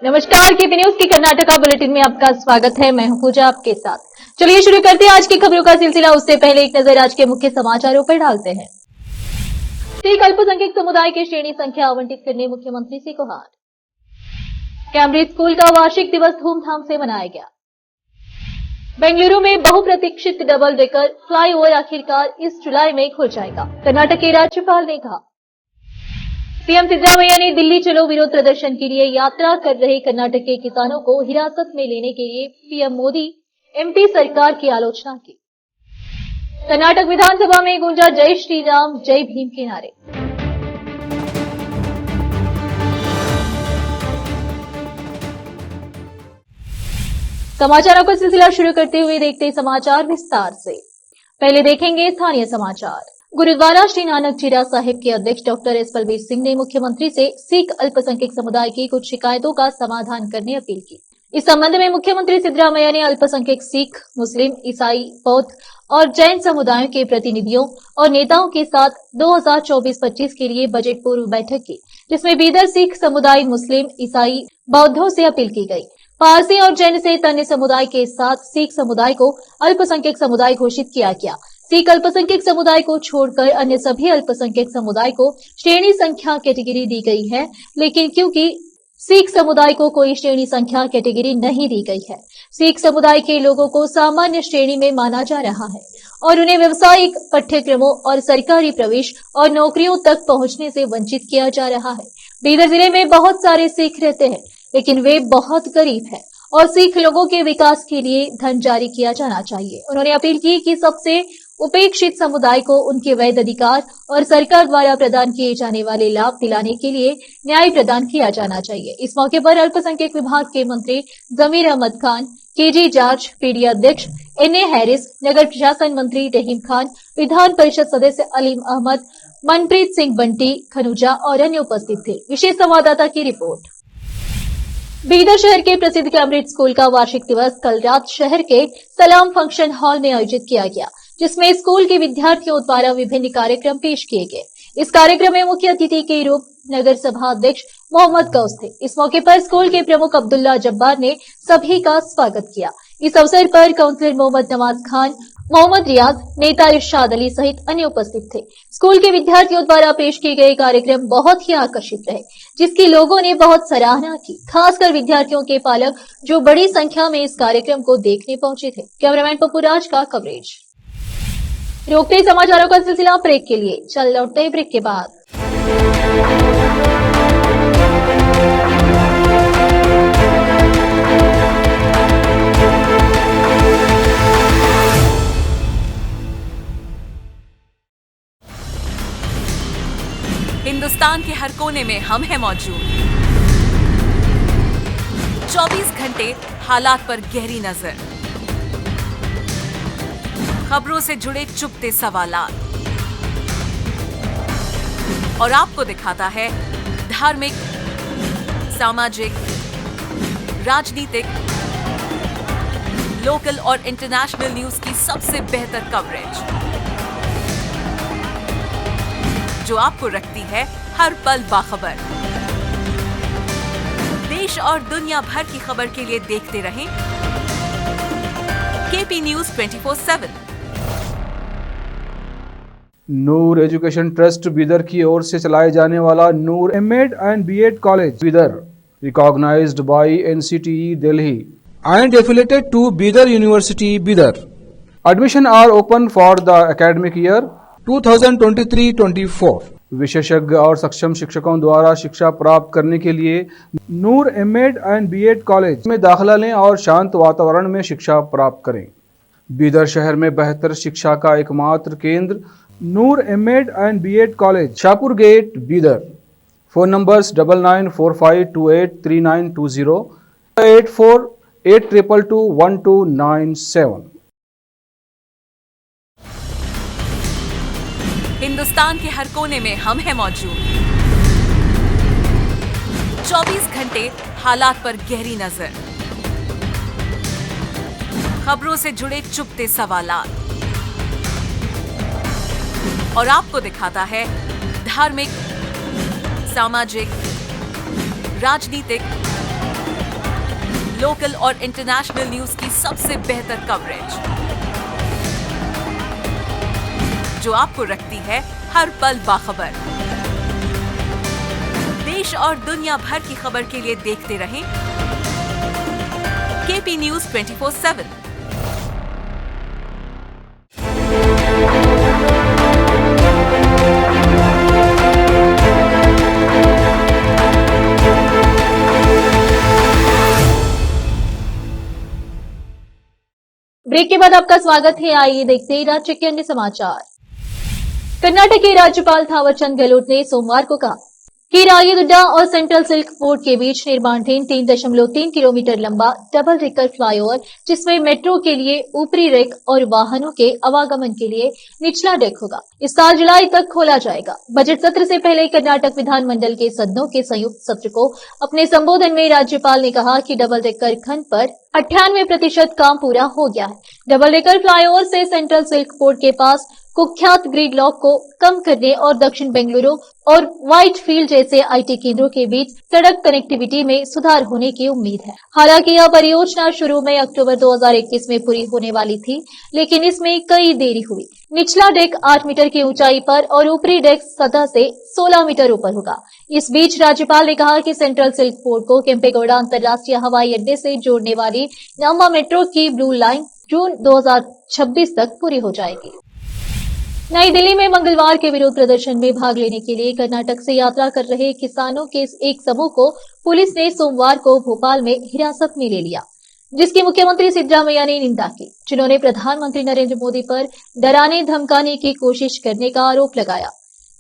नमस्कार, KP news की Karnataka bulletin में आपका स्वागत है। मैं हूं पूजा आपके साथ। चलिए शुरू करते हैं आज की खबरों का सिलसिला। उससे पहले एक नजर आज के मुख्य समाचारों पर डालते हैं। सिख अल्पसंख्यक समुदाय के श्रेणी संख्या आवंटित करने मुख्यमंत्री से गुहार। कैम्ब्रिज स्कूल का वार्षिक दिवस धूमधाम से मनाया गया। बेंगलुरु में बहुप्रतीक्षित डबल डेकर फ्लाईओवर आखिरकार इस जुलाई में खुल जाएगा, कर्नाटक के राज्यपाल ने कहा। सीएम सिद्धरामैया ने दिल्ली चलो विरोध प्रदर्शन के लिए यात्रा कर रहे कर्नाटक के किसानों को हिरासत में लेने के लिए पीएम मोदी एमपी सरकार की आलोचना की। कर्नाटक विधानसभा में गूंजा जय श्री राम जय भीम के नारे। समाचारों का सिलसिला शुरू करते हुए देखते समाचार विस्तार से। पहले देखेंगे स्थानीय समाचार। गुरुद्वारा श्री नानक जीरा साहिब के अध्यक्ष डॉक्टर एस बलबीर सिंह ने मुख्यमंत्री से सिख अल्पसंख्यक समुदाय की कुछ शिकायतों का समाधान करने अपील की। इस संबंध में मुख्यमंत्री सिद्धरामैया ने अल्पसंख्यक सिख, मुस्लिम, ईसाई, बौद्ध और जैन समुदायों के प्रतिनिधियों और नेताओं के साथ 2024-25 के लिए बजट पूर्व बैठक की, जिसमें बीदर सिख समुदाय, मुस्लिम, ईसाई, बौद्धों से अपील की गई। पारसी और जैन सहित अन्य समुदाय के साथ सिख समुदाय को अल्पसंख्यक समुदाय घोषित किया गया। सिख अल्पसंख्यक समुदाय को छोड़कर अन्य सभी अल्पसंख्यक समुदाय को श्रेणी संख्या कैटेगरी दी गई है, लेकिन क्योंकि सिख समुदाय को कोई श्रेणी संख्या कैटेगरी नहीं दी गई है, सिख समुदाय के लोगों को सामान्य श्रेणी में माना जा रहा है और उन्हें व्यावसायिक पाठ्यक्रमों और सरकारी प्रवेश और नौकरियों तक पहुंचने से वंचित किया जा रहा है। बीदर जिले में बहुत सारे सिख रहते हैं, लेकिन वे बहुत गरीब हैं और सिख लोगों के विकास के लिए धन जारी किया जाना चाहिए। उन्होंने अपील की कि सबसे उपेक्षित समुदाय को उनके वैध अधिकार और सरकार द्वारा प्रदान किए जाने वाले लाभ दिलाने के लिए न्याय प्रदान किया जाना चाहिए। इस मौके पर अल्पसंख्यक विभाग के मंत्री Zameer Ahmed Khan, K G George, P D अध्यक्ष एनए हैरिस, नगर प्रशासन मंत्री रहीम खान, विधान परिषद सदस्य अलीम अहमद, मनप्रीत सिंह बंटी खनुजा और अन्य उपस्थित थे। विशेष संवाददाता की रिपोर्ट। बीदर शहर के प्रसिद्ध कैम्ब्रिज स्कूल का वार्षिक दिवस कल रात शहर के सलाम फंक्शन हॉल में आयोजित किया गया, जिसमें स्कूल के विद्यार्थियों द्वारा विभिन्न कार्यक्रम पेश किए गए। इस कार्यक्रम में मुख्य अतिथि के रूप नगर सभा अध्यक्ष मोहम्मद गौस थे। इस मौके पर स्कूल के प्रमुख अब्दुल्ला जब्बार ने सभी का स्वागत किया। इस अवसर पर काउंसलर मोहम्मद नवाज खान, मोहम्मद रियाज, नेता इरशाद अली सहित अन्य उपस्थित थे। स्कूल के विद्यार्थियों द्वारा पेश किए गए कार्यक्रम बहुत ही आकर्षित रहे, जिसकी लोगों ने बहुत सराहना की, खासकर विद्यार्थियों के पालक जो बड़ी संख्या में इस कार्यक्रम को देखने पहुंचे थे। कैमरामैन पप्पू राज का कवरेज। रोकते समाचारों का सिलसिला ब्रेक के लिए। चल लौटते ब्रेक के बाद। हिंदुस्तान के हर कोने में हम हैं मौजूद। 24 घंटे हालात पर गहरी नजर, खबरों से जुड़े चुपते सवालात और आपको दिखाता है धार्मिक, सामाजिक, राजनीतिक, लोकल और इंटरनेशनल न्यूज की सबसे बेहतर कवरेज, जो आपको रखती है हर पल बाखबर। देश और दुनिया भर की खबर के लिए देखते रहें K P news 24/7। Noor education trust Bidar की ओर से चलाए जाने वाला Noor M Ed and B Ed college Bidar, recognised by NCTE Delhi and affiliated to Bidar University, Bidar. Admission are open for the academic year 2023-24. विशेषज्ञ और सक्षम शिक्षकों द्वारा शिक्षा प्राप्त करने के लिए नूर एमएड एंड बीएड कॉलेज में दाखिला लें और शांत वातावरण में शिक्षा प्राप्त करें। बीदर शहर में बेहतर शिक्षा का एकमात्र केंद्र Noor M Ed and B Ed college, Shahpur gate, Bidar. Phone numbers 9945283920, 8482221297। Hindustan के हर कोने में हम हैं मौजूद। 24 घंटे हालात पर गहरी नजर, खबरों से जुड़े चुपते सवालात और आपको दिखाता है धार्मिक, सामाजिक, राजनीतिक, लोकल और इंटरनेशनल न्यूज की सबसे बेहतर कवरेज, जो आपको रखती है हर पल बाखबर। देश और दुनिया भर की खबर के लिए देखते रहें केपी न्यूज 24/7। ब्रेक के बाद आपका स्वागत है। आइए देखते हैं राज्य के अन्य समाचार। कर्नाटक के राज्यपाल थावरचंद गहलोत ने सोमवार को कहा कि रायगढ़ और सेंट्रल सिल्क बोर्ड के बीच निर्माणाधीन 3.3 किलोमीटर लंबा डबल डेकर फ्लाईओवर, जिसमें मेट्रो के लिए ऊपरी रेक और वाहनों के आवागमन के लिए निचला डेक होगा, इस साल जुलाई तक खोला जाएगा। बजट सत्र से पहले कर्नाटक विधानमंडल के सदनों के संयुक्त सत्र को अपने संबोधन में राज्यपाल ने कहा कि डबल डेकर खंड पर 98% काम पूरा हो गया है। डबल डेकर फ्लाईओवर से सेंट्रल सिल्क बोर्ड के पास कुख्यात ग्रिड लॉक को कम करने और दक्षिण बेंगलुरु और व्हाइट फील्ड जैसे आईटी केंद्रों के बीच सड़क कनेक्टिविटी में सुधार होने की उम्मीद है। हालांकि यह परियोजना शुरू में अक्टूबर 2021 में पूरी होने वाली थी, लेकिन इसमें कई देरी हुई। निचला डेक 8 मीटर की ऊंचाई पर और ऊपरी डेक सतह से 16 मीटर ऊपर होगा। इस बीच राज्यपाल ने कहा कि सेंट्रल सिल्क बोर्ड को केम्पेगौड़ा अंतर्राष्ट्रीय हवाई अड्डे से जोड़ने वाली नंबा मेट्रो की ब्लू लाइन जून 2026 तक पूरी हो जाएगी। नई दिल्ली में मंगलवार के विरोध प्रदर्शन में भाग लेने के लिए कर्नाटक से यात्रा कर रहे किसानों के एक समूह को पुलिस ने सोमवार को भोपाल में हिरासत में ले लिया, जिसकी मुख्यमंत्री सिद्धरामैया ने निंदा की, जिन्होंने प्रधानमंत्री नरेंद्र मोदी पर डराने धमकाने की कोशिश करने का आरोप लगाया।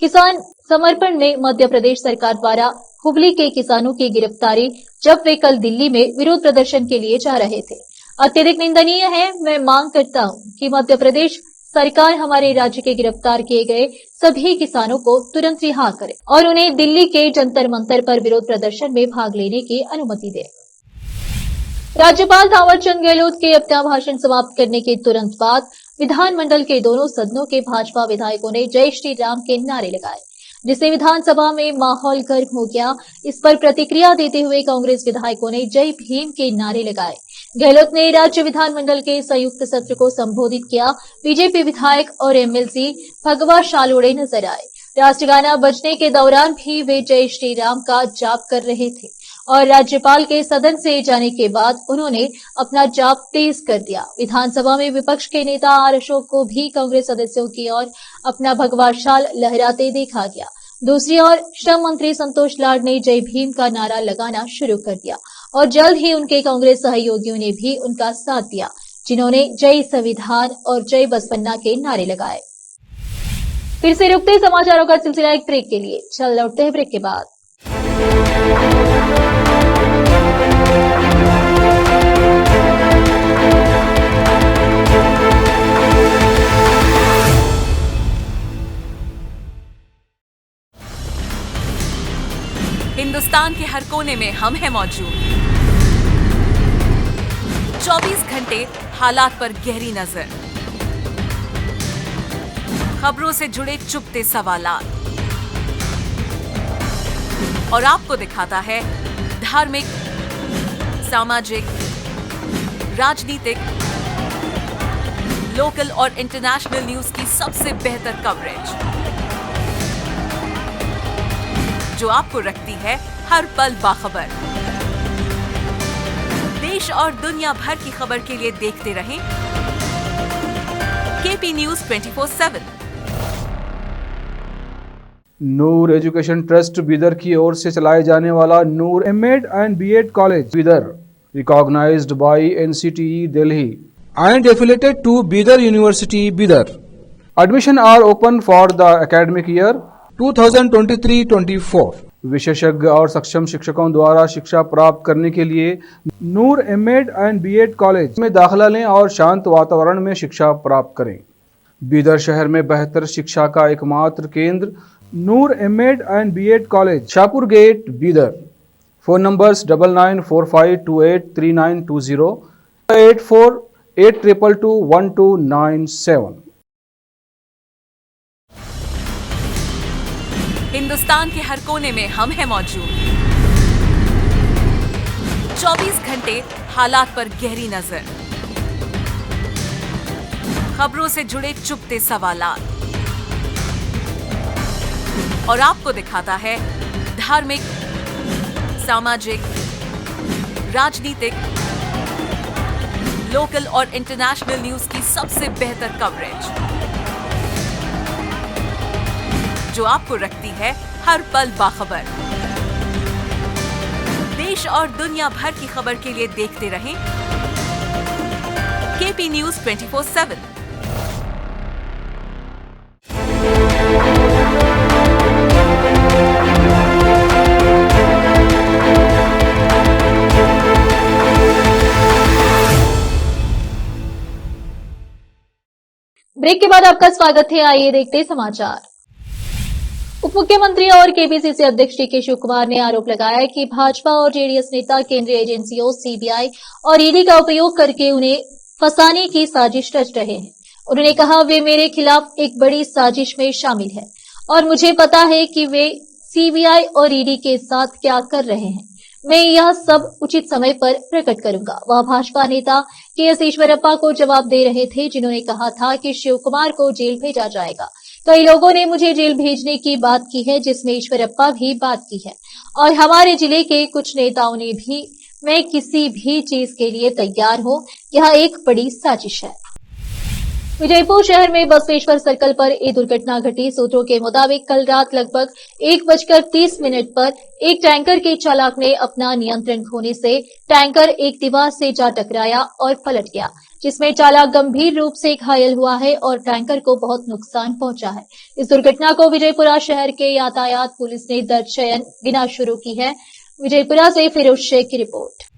किसान समर्पण में मध्य प्रदेश सरकार द्वारा हुबली के किसानों की गिरफ्तारी, जब वे कल दिल्ली में विरोध प्रदर्शन के लिए जा रहे थे, अत्यधिक निंदनीय है। मैं मांग करता हूं कि मध्य प्रदेश सरकार हमारे राज्य के गिरफ्तार किए गए सभी किसानों को तुरंत रिहा करे और उन्हें दिल्ली के जंतर मंतर पर विरोध प्रदर्शन में भाग लेने की अनुमति दे। राज्यपाल थावरचंद गहलोत के अपना भाषण समाप्त करने के तुरंत बाद विधानमंडल के दोनों सदनों के भाजपा विधायकों ने जय श्री राम के नारे लगाए, जिससे विधानसभा में माहौल गर्म हो गया। इस पर प्रतिक्रिया देते हुए कांग्रेस विधायकों ने जय भीम के नारे लगाए। गहलोत ने राज्य विधानमंडल के संयुक्त सत्र को संबोधित किया। बीजेपी विधायक और एमएलसी भगवा शालोड़े नजर आए। राष्ट्रगाना बजने के दौरान भी वे जय श्री राम का जाप कर रहे थे और राज्यपाल के सदन से जाने के बाद उन्होंने अपना जाप तेज कर दिया। विधानसभा में विपक्ष के नेता आर अशोक को भी कांग्रेस सदस्यों की ओर अपना भगवा शाल लहराते देखा गया। दूसरी ओर श्रम मंत्री संतोष लाड ने जय भीम का नारा लगाना शुरू कर दिया और जल्द ही उनके कांग्रेस सहयोगियों ने भी उनका साथ दिया, जिन्होंने जय संविधान और जय बसपन्ना के नारे लगाए। फिर से रुकते समाचारों का सिलसिला एक ब्रेक के लिए। चल लौटते हैं ब्रेक के बाद। हिंदुस्तान के हर कोने में हम हैं मौजूद। 24 घंटे हालात पर गहरी नजर, खबरों से जुड़े चुपते सवालात और आपको दिखाता है धार्मिक, सामाजिक, राजनीतिक, लोकल और इंटरनेशनल न्यूज की सबसे बेहतर कवरेज, जो आपको रखती है हर पल बाखबर। देश और दुनिया भर की खबर के लिए देखते रहें K P news 24/7। Noor education trust Bidar की ओर से चलाए जाने वाला Noor M Ed and B Ed college Bidar, recognised by NCTE Delhi and affiliated to Bidar University, Bidar. Admission are open for the academic year 2023-24. विशेषज्ञ और सक्षम शिक्षकों द्वारा शिक्षा प्राप्त करने के लिए नूर एमएड एंड बीएड कॉलेज में दाखिला लें और शांत वातावरण में शिक्षा प्राप्त करें। बीदर शहर में बेहतर शिक्षा का एकमात्र केंद्र Noor M Ed and B Ed college, Shahpur gate, Bidar. Phone numbers 9945283920, 8482221297। Hindustan के हर कोने में हम हैं मौजूद। 24 घंटे हालात पर गहरी नजर, खबरों से जुड़े चुपते सवालात और आपको दिखाता है धार्मिक, सामाजिक, राजनीतिक, लोकल और इंटरनेशनल न्यूज की सबसे बेहतर कवरेज, जो आपको रखती है हर पल बाखबर। देश और दुनिया भर की खबर के लिए देखते रहें केपी न्यूज 24/7। ब्रेक के बाद आपका स्वागत है। आइए देखते समाचार। उप मुख्यमंत्री और केपीसीसी अध्यक्ष डीके शिव कुमार ने आरोप लगाया है कि भाजपा और जेडीएस नेता केंद्रीय एजेंसियों सीबीआई और ईडी का उपयोग करके उन्हें फंसाने की साजिश रच रहे हैं। उन्होंने कहा, वे मेरे खिलाफ एक बड़ी साजिश में शामिल है और मुझे पता है कि वे सीबीआई और ईडी के साथ क्या कर रहे हैं। मैं यह सब उचित समय पर प्रकट करूंगा। वह भाजपा नेता के.एस. ईश्वरप्पा को जवाब दे रहे थे, जिन्होंने कहा था कि शिव कुमार को जेल भेजा जाएगा। कई लोगों ने मुझे जेल भेजने की बात की है, जिसमें ईश्वरप्पा भी बात की है और हमारे जिले के कुछ नेताओं ने भी। मैं किसी भी चीज के लिए तैयार हूं। यह एक बड़ी साजिश है। विजयपुर शहर में बसवेश्वर सर्कल पर एक दुर्घटना घटी। सूत्रों के मुताबिक कल रात लगभग 1:30 पर एक टैंकर के चालक ने अपना नियंत्रण खोने से टैंकर एक दीवार से जा टकराया और पलट गया, जिसमें चालक गंभीर रूप से घायल हुआ है और टैंकर को बहुत नुकसान पहुंचा है। इस दुर्घटना को विजयपुरा शहर के यातायात पुलिस ने दर्ज गिना शुरू की है। विजयपुरा से फिरोज शेख की रिपोर्ट।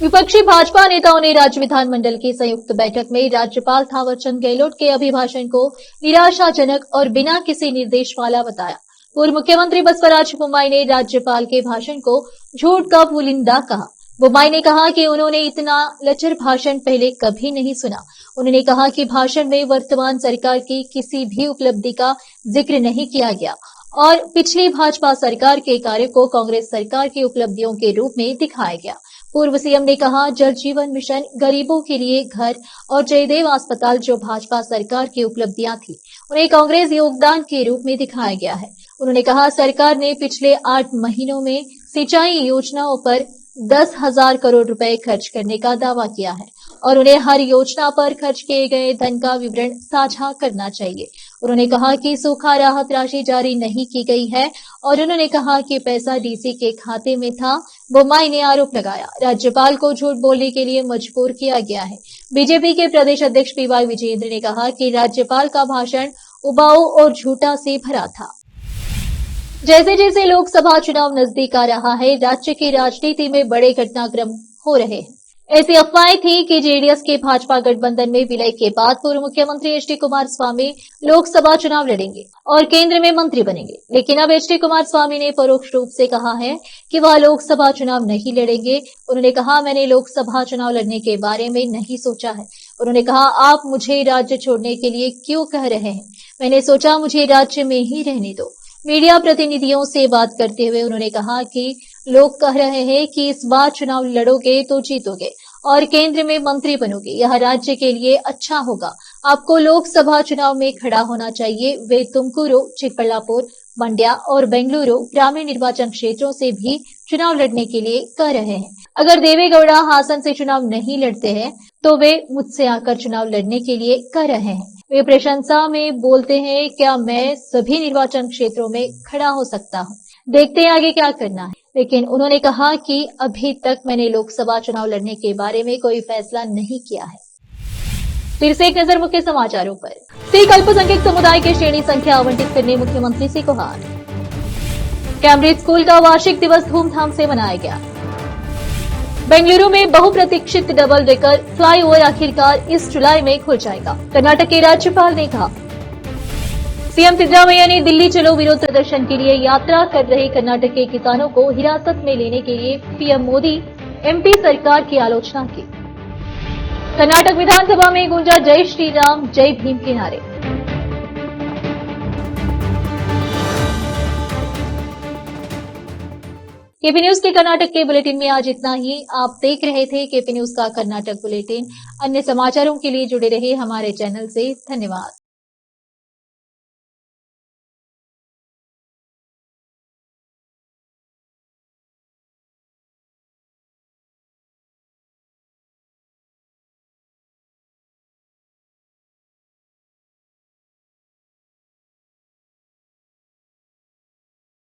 विपक्षी भाजपा नेताओं ने राज्य विधानमंडल की संयुक्त बैठक में राज्यपाल थावरचंद गहलोत के अभिभाषण को निराशाजनक और बिना किसी निर्देश वाला बताया। पूर्व मुख्यमंत्री बसवराज बोम्मई ने राज्यपाल के भाषण को झूठ का पुलिंदा कहा। बोम्मई ने कहा कि उन्होंने इतना लचर भाषण पहले कभी नहीं सुना। उन्होंने कहा कि भाषण में वर्तमान सरकार की किसी भी उपलब्धि का जिक्र नहीं किया गया और पिछली भाजपा सरकार के कार्य को कांग्रेस सरकार की उपलब्धियों के रूप में दिखाया गया। पूर्व सीएम ने कहा, जल जीवन मिशन, गरीबों के लिए घर और जयदेव अस्पताल जो भाजपा सरकार की उपलब्धियां थी, उन्हें कांग्रेस योगदान के रूप में दिखाया गया है। उन्होंने कहा, सरकार ने पिछले 8 महीनों में सिंचाई योजनाओं पर 10,000 करोड़ रुपए खर्च करने का दावा किया है और उन्हें हर योजना पर खर्च किए गए धन का विवरण साझा करना चाहिए। उन्होंने कहा कि सूखा राहत राशि जारी नहीं की गई है और उन्होंने कहा कि पैसा डीसी के खाते में था। बोम्मई ने आरोप लगाया, राज्यपाल को झूठ बोलने के लिए मजबूर किया गया है। बीजेपी के प्रदेश अध्यक्ष पीवाई विजेंद्र ने कहा कि राज्यपाल का भाषण उबाऊ और झूठा से भरा था। जैसे जैसे लोकसभा चुनाव नजदीक आ रहा है, राज्य की राजनीति में बड़े घटनाक्रम हो रहे हैं। ऐसी अफवाहें थी कि जेडीएस के भाजपा गठबंधन में विलय के बाद पूर्व मुख्यमंत्री एच डी कुमारस्वामी लोकसभा चुनाव लड़ेंगे और केंद्र में मंत्री बनेंगे। लेकिन अब एच डी कुमारस्वामी ने परोक्ष रूप से कहा है कि वह लोकसभा चुनाव नहीं लड़ेंगे। उन्होंने कहा, मैंने लोकसभा चुनाव लड़ने के बारे में नहीं सोचा है। उन्होंने कहा, आप मुझे राज्य छोड़ने के लिए क्यों कह रहे हैं? मैंने सोचा मुझे राज्य में ही रहने दो। मीडिया प्रतिनिधियों से बात करते हुए उन्होंने कहा कि लोग कह रहे हैं कि इस बार चुनाव लड़ोगे तो जीतोगे और केंद्र में मंत्री बनोगे, यह राज्य के लिए अच्छा होगा। आपको लोकसभा चुनाव में खड़ा होना चाहिए। वे तुमकुरू, चिकबल्लापुर, मंड्या और बेंगलुरु ग्रामीण निर्वाचन क्षेत्रों से भी चुनाव लड़ने के लिए कह रहे हैं। अगर देवेगौड़ा हासन से चुनाव नहीं लड़ते हैं तो वे मुझसे आकर चुनाव लड़ने के लिए कह रहे हैं। वे प्रशंसा में बोलते हैं, क्या मैं सभी निर्वाचन क्षेत्रों में खड़ा हो सकता हूं? देखते हैं आगे क्या करना है। लेकिन उन्होंने कहा कि अभी तक मैंने लोकसभा चुनाव लड़ने के बारे में कोई फैसला नहीं किया है। फिर से एक नजर मुख्य समाचारों पर। सिख अल्पसंख्यक समुदाय के श्रेणी संख्या आवंटित करने मुख्यमंत्री से गुहार। कैम्ब्रिज स्कूल का वार्षिक दिवस धूमधाम से मनाया गया। बेंगलुरु में बहुप्रतीक्षित डबल डेकर फ्लाईओवर आखिरकार इस जुलाई में खुल जाएगा, कर्नाटक के राज्यपाल ने कहा। सीएम सिद्धरामैया ने दिल्ली चलो विरोध प्रदर्शन के लिए यात्रा कर रहे कर्नाटक के किसानों को हिरासत में लेने के लिए पीएम मोदी एमपी सरकार की आलोचना की। कर्नाटक विधानसभा में गूंजा जय श्री राम जय भीम के नारे। केपी न्यूज के कर्नाटक के बुलेटिन में आज इतना ही। आप देख रहे थे केपी न्यूज का कर्नाटक बुलेटिन। अन्य समाचारों के लिए जुड़े रहे हमारे चैनल से। धन्यवाद।